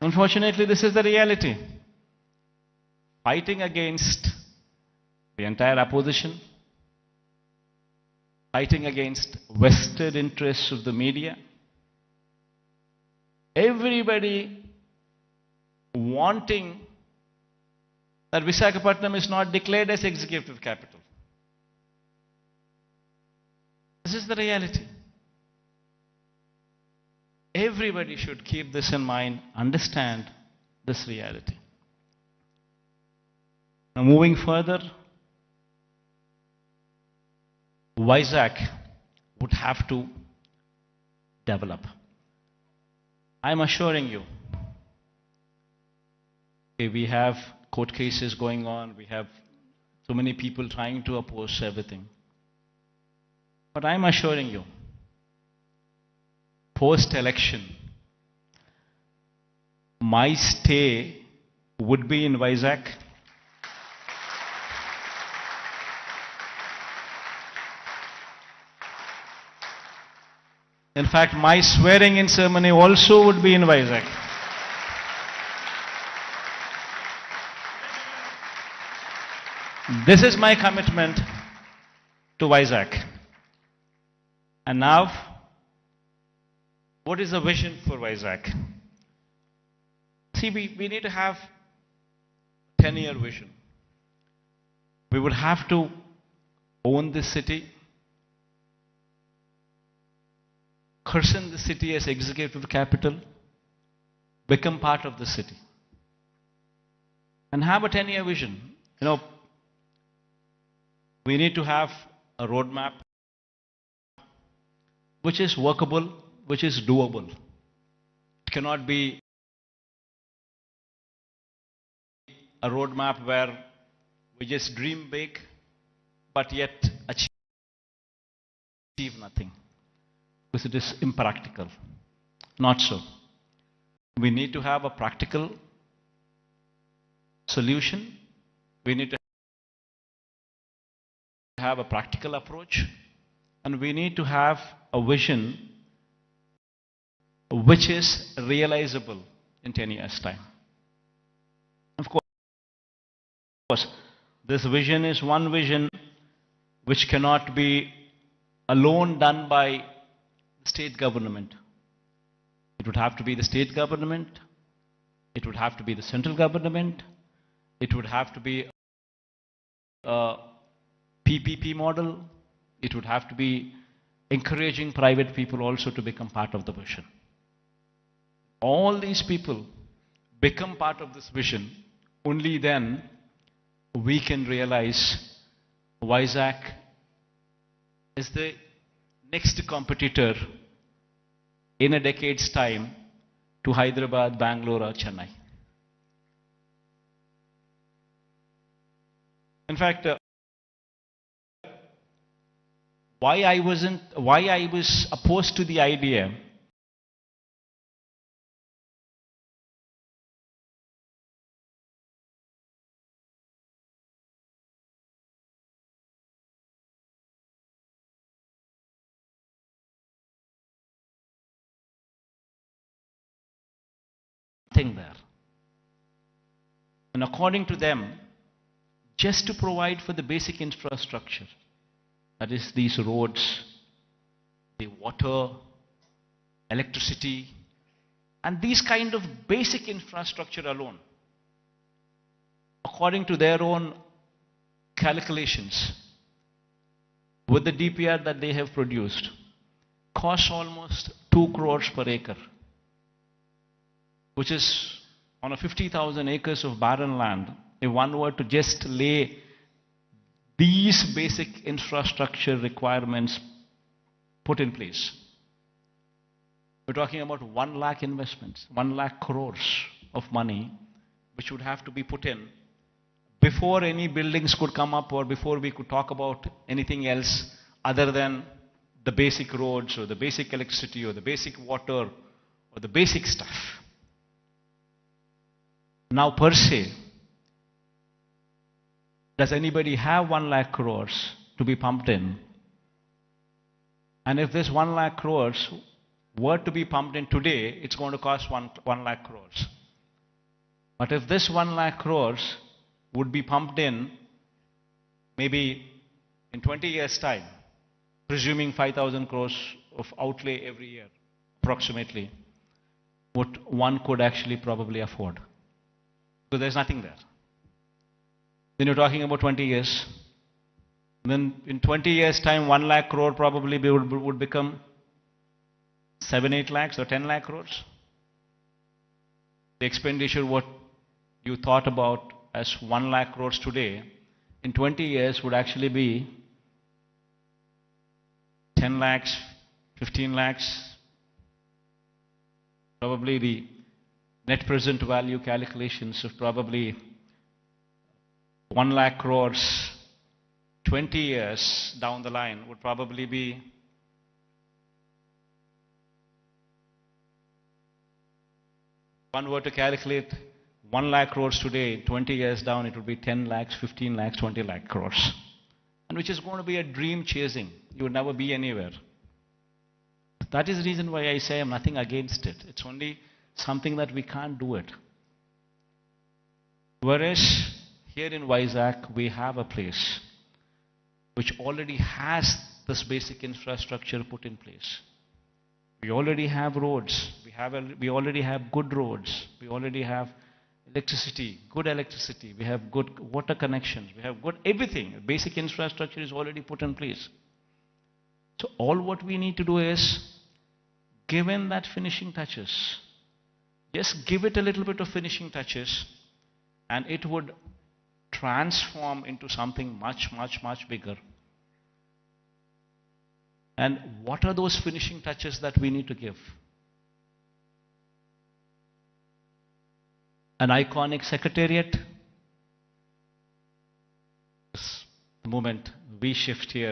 Unfortunately, this is the reality. Fighting against the entire opposition, fighting against vested interests of the media, everybody wanting that Visakhapatnam is not declared as executive capital. This is the reality. Everybody should keep this in mind, understand this reality. Now, moving further, Vizag would have to develop. I'm assuring you, we have court cases going on, we have so many people trying to oppose everything. But I'm assuring you, post-election, my stay would be in Vizag. In fact, my swearing-in ceremony also would be in Vizag. This is my commitment to Vizag. And now, what is the vision for Vizag? See, we need to have a 10-year vision. We would have to own this city, christen the city as executive capital, become part of the city, and have a 10-year vision. You know, we need to have a roadmap which is workable, which is doable. It cannot be a roadmap where we just dream big, but yet achieve nothing, because it is impractical. Not so. We need to have a practical solution. We need to have a practical approach, and we need to have a vision which is realizable in 10 years' time. Of course, this vision is one vision which cannot be alone done by the state government. It would have to be the state government, it would have to be the central government, it would have to be a PPP model, it would have to be encouraging private people also to become part of the vision. All these people become part of this vision, only then we can realize Vizag is the next competitor in a decade's time to Hyderabad, Bangalore or Chennai. In fact, why I was opposed to the idea there. And according to them, just to provide for the basic infrastructure, that is these roads, the water, electricity, and these kind of basic infrastructure alone, according to their own calculations, with the DPR that they have produced, costs almost 2 crores per acre, which is on a 50,000 acres of barren land. If one were to just lay these basic infrastructure requirements put in place, we're talking about 1 lakh investments, 1 lakh crores of money, which would have to be put in before any buildings could come up, or before we could talk about anything else other than the basic roads or the basic electricity or the basic water or the basic stuff. Now, per se, does anybody have 1 lakh crores to be pumped in? And if this 1 lakh crores were to be pumped in today, it's going to cost 1 lakh crores. But if this 1 lakh crores would be pumped in maybe in 20 years' time, presuming 5,000 crores of outlay every year, approximately, what one could actually probably afford. Because there's nothing there. Then you're talking about 20 years. Then in 20 years' time, 1 lakh crore probably would become 7, 8 lakhs or 10 lakh crores. The expenditure, what you thought about as 1 lakh crores today, in 20 years would actually be 10 lakhs, 15 lakhs. Probably the net present value calculations of probably 1 lakh crores 20 years down the line would probably be one were to calculate 1 lakh crores today, 20 years down, it would be 10 lakhs, 15 lakhs, 20 lakh crores. And which is going to be a dream chasing. You would never be anywhere. That is the reason why I say I'm nothing against it. It's only something that we can't do it. Whereas here in Vizag, we have a place which already has this basic infrastructure put in place. We already have roads. We already have good roads. We already have electricity, good electricity. We have good water connections. We have good everything. Basic infrastructure is already put in place. So all what we need to do is give in that finishing touches. Just give it a little bit of finishing touches, and it would transform into something much, much, much bigger. And what are those finishing touches that we need to give? An iconic secretariat. The moment we shift here,